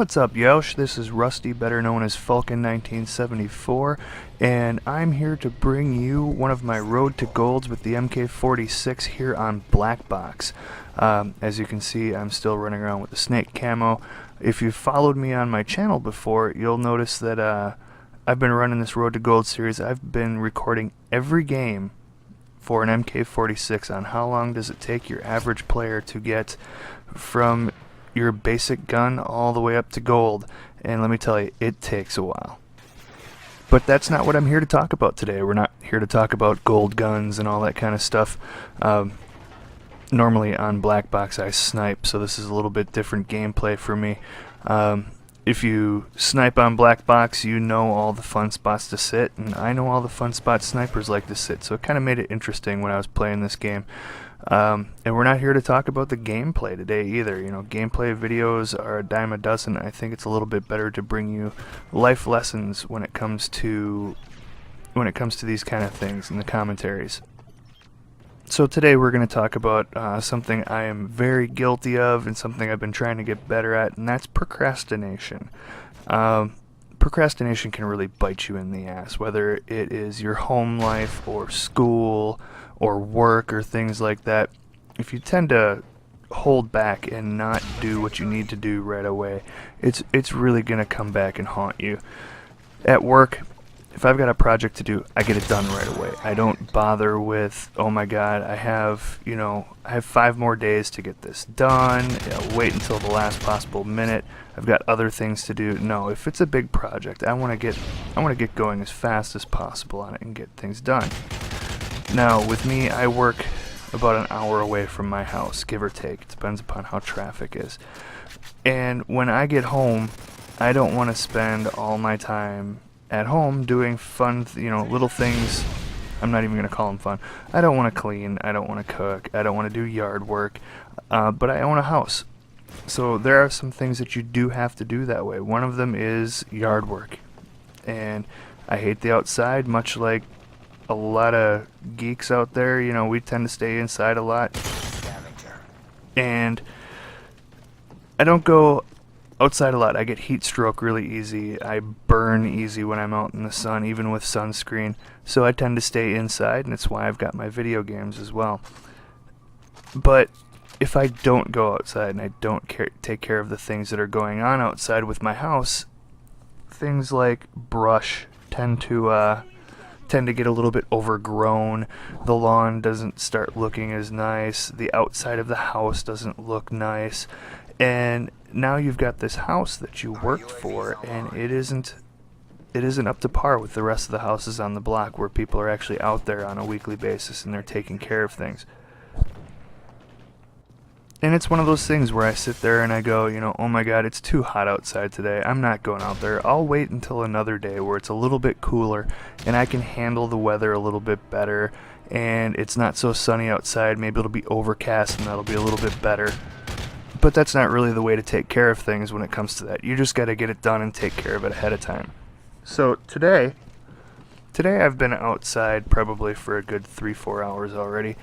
What's up, Yeousch? This is Rusty, better known as Falken1974, and I'm here to bring you one of my road to golds with the MK46 here on Black Box. As you can see, I'm still running around with the snake camo. If you've followed me on my channel before, you'll notice that I've been running this road to gold series. I've been recording every game for an MK46 on how long does it take your average player to get from your basic gun all the way up to gold, and let me tell you, it takes a while. But that's not what I'm here to talk about today. We're not here to talk about gold guns and all that kind of stuff. Normally on Black Box I snipe, so this is a little bit different gameplay for me. If you snipe on Black Box, you know all the fun spots to sit, and I know all the fun spots snipers like to sit, so it kind of made it interesting when I was playing this game. And we're not here to talk about the gameplay today either. You know, gameplay videos are a dime a dozen. I think it's a little bit better to bring you life lessons when it comes to these kind of things in the commentaries. So today we're going to talk about something I am very guilty of and something I've been trying to get better at, and that's procrastination. Procrastination can really bite you in the ass, whether it is your home life or school or work or things like that. If you tend to hold back and not do what you need to do right away, it's really going to come back and haunt you. At work, if I've got a project to do, I get it done right away. I don't bother with, oh my god, I have 5 more days to get this done. I'll wait until the last possible minute. I've got other things to do. No, if it's a big project, I want to get going as fast as possible on it and get things done. Now, with me, I work about an hour away from my house, give or take. It depends upon how traffic is. And when I get home, I don't want to spend all my time at home doing fun, little things. I'm not even going to call them fun. I don't want to clean. I don't want to cook. I don't want to do yard work. But I own a house. So there are some things that you do have to do that way. One of them is yard work. And I hate the outside, much like a lot of geeks out there. You know, we tend to stay inside a lot. And I don't go outside a lot. I get heat stroke really easy. I burn easy when I'm out in the sun, even with sunscreen. So I tend to stay inside, and it's why I've got my video games as well. But if I don't go outside and I don't take care of the things that are going on outside with my house, things like brush tend to get a little bit overgrown. The lawn doesn't start looking as nice. The outside of the house doesn't look nice. And now you've got this house that you worked for, and it isn't up to par with the rest of the houses on the block where people are actually out there on a weekly basis and they're taking care of things. And it's one of those things where I sit there and I go, oh my god, it's too hot outside today. I'm not going out there. I'll wait until another day where it's a little bit cooler and I can handle the weather a little bit better and it's not so sunny outside. Maybe it'll be overcast and that'll be a little bit better. But that's not really the way to take care of things when it comes to that. You just got to get it done and take care of it ahead of time. So today I've been outside probably for a good 3-4 hours already,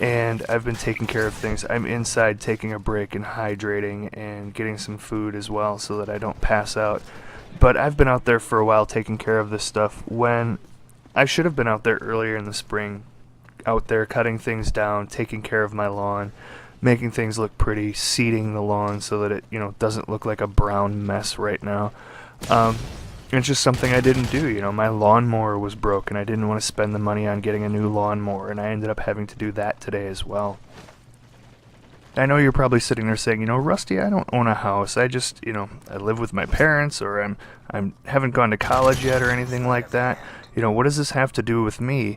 and I've been taking care of things. I'm inside taking a break and hydrating and getting some food as well so that I don't pass out. But I've been out there for a while taking care of this stuff when I should have been out there earlier in the spring, out there cutting things down, taking care of my lawn, making things look pretty, seeding the lawn so that it doesn't look like a brown mess right now. It's just something I didn't do. My lawnmower was broken. I didn't want to spend the money on getting a new lawnmower, and I ended up having to do that today as well. I know you're probably sitting there saying, Rusty, I don't own a house. I just, I live with my parents, or I haven't gone to college yet or anything like that. What does this have to do with me?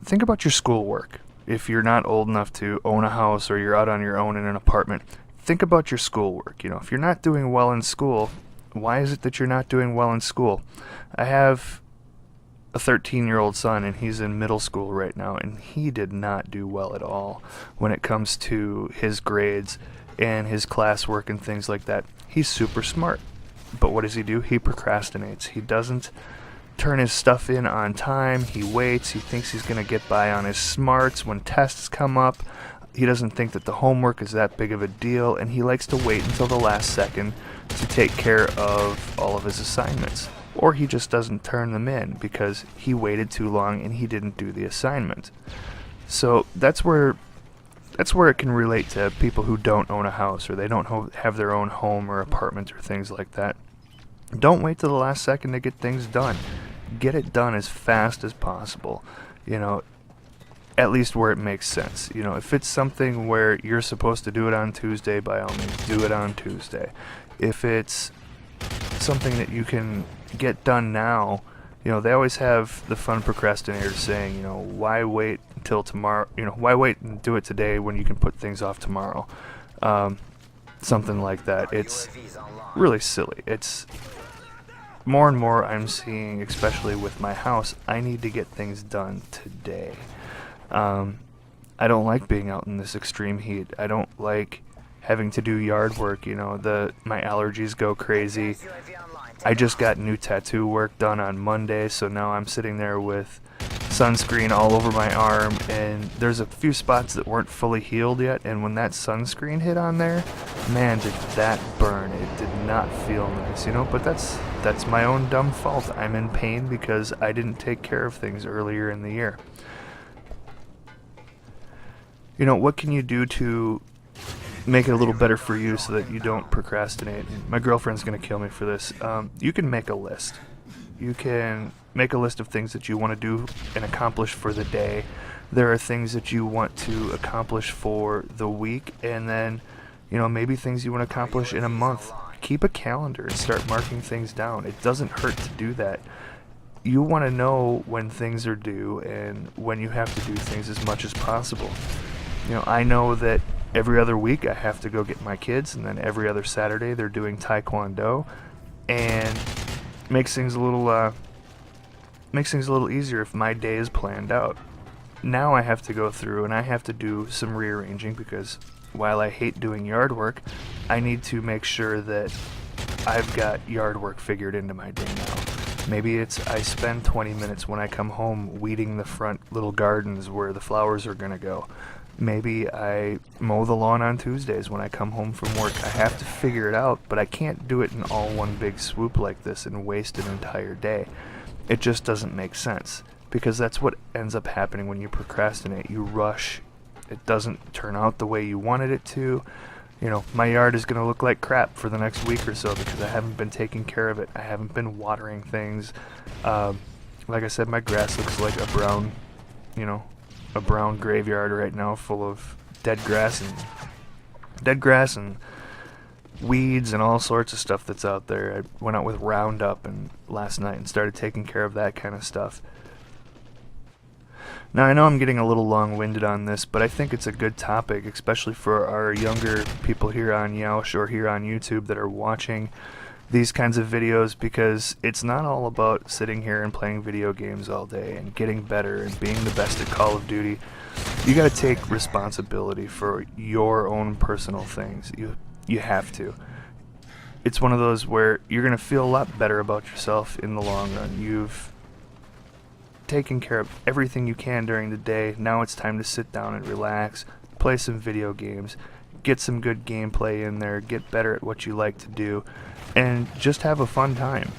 Think about your schoolwork. If you're not old enough to own a house or you're out on your own in an apartment, think about your schoolwork. If you're not doing well in school, why is it that you're not doing well in school? I have a 13-year-old son, and he's in middle school right now, and he did not do well at all when it comes to his grades and his classwork and things like that. He's super smart, but what does he do? He procrastinates. He doesn't turn his stuff in on time. He waits. He thinks he's going to get by on his smarts when tests come up. he doesn't think that the homework is that big of a deal, and he likes to wait until the last second to take care of all of his assignments. Or he just doesn't turn them in because he waited too long and he didn't do the assignment. So that's where it can relate to people who don't own a house, or they don't have their own home or apartment or things like that. Don't wait till the last second to get things done. Get it done as fast as possible. You know, at least where it makes sense. You know, if it's something where you're supposed to do it on Tuesday, by all means, do it on Tuesday. If it's something that you can get done now, you know, they always have the fun procrastinators saying, you know, why wait until tomorrow? You know, why wait and do it today when you can put things off tomorrow? Something like that. It's really silly. It's more and more I'm seeing, especially with my house, I need to get things done today. I don't like being out in this extreme heat. I don't like having to do yard work. You know, my allergies go crazy. I just got new tattoo work done on Monday, so now I'm sitting there with sunscreen all over my arm, and there's a few spots that weren't fully healed yet, and when that sunscreen hit on there, man, did that burn. It did not feel nice, you know, but that's my own dumb fault. I'm in pain because I didn't take care of things earlier in the year. You know, what can you do to make it a little better for you so that you don't procrastinate? My girlfriend's going to kill me for this. You can make a list. You can make a list of things that you want to do and accomplish for the day. There are things that you want to accomplish for the week, and then, you know, maybe things you want to accomplish in a month. Keep a calendar and start marking things down. It doesn't hurt to do that. You want to know when things are due and when you have to do things as much as possible. You know, I know that every other week I have to go get my kids, and then every other Saturday they're doing Taekwondo, and makes things a little easier if my day is planned out. Now I have to go through and I have to do some rearranging, because while I hate doing yard work, I need to make sure that I've got yard work figured into my day now. Maybe it's I spend 20 minutes when I come home weeding the front little gardens where the flowers are going to go. Maybe I mow the lawn on Tuesdays when I come home from work. I have to figure it out, but I can't do it in all one big swoop like this and waste an entire day. It just doesn't make sense, because that's what ends up happening when you procrastinate. You rush. It doesn't turn out the way you wanted it to. You know, my yard is going to look like crap for the next week or so because I haven't been taking care of it. I haven't been watering things. Like I said, my grass looks like a brown graveyard right now, full of dead grass and weeds and all sorts of stuff that's out there. I went out with Roundup last night and started taking care of that kind of stuff. Now, I know I'm getting a little long-winded on this, but I think it's a good topic, especially for our younger people here on Yeousch or here on YouTube that are watching these kinds of videos, because it's not all about sitting here and playing video games all day and getting better and being the best at Call of Duty. You got to take responsibility for your own personal things. You have to. It's one of those where you're going to feel a lot better about yourself in the long run. You've taken care of everything you can during the day. Now it's time to sit down and relax, play some video games, get some good gameplay in there, get better at what you like to do, and just have a fun time.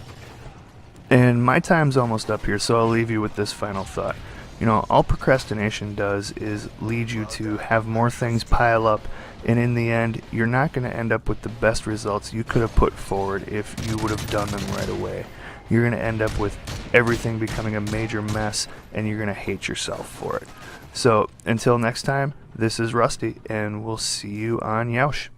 And my time's almost up here, so I'll leave you with this final thought. You know, all procrastination does is lead you to have more things pile up, and in the end, you're not going to end up with the best results you could have put forward if you would have done them right away. You're going to end up with everything becoming a major mess, and you're going to hate yourself for it. So, until next time, this is Rusty, and we'll see you on Yeousch.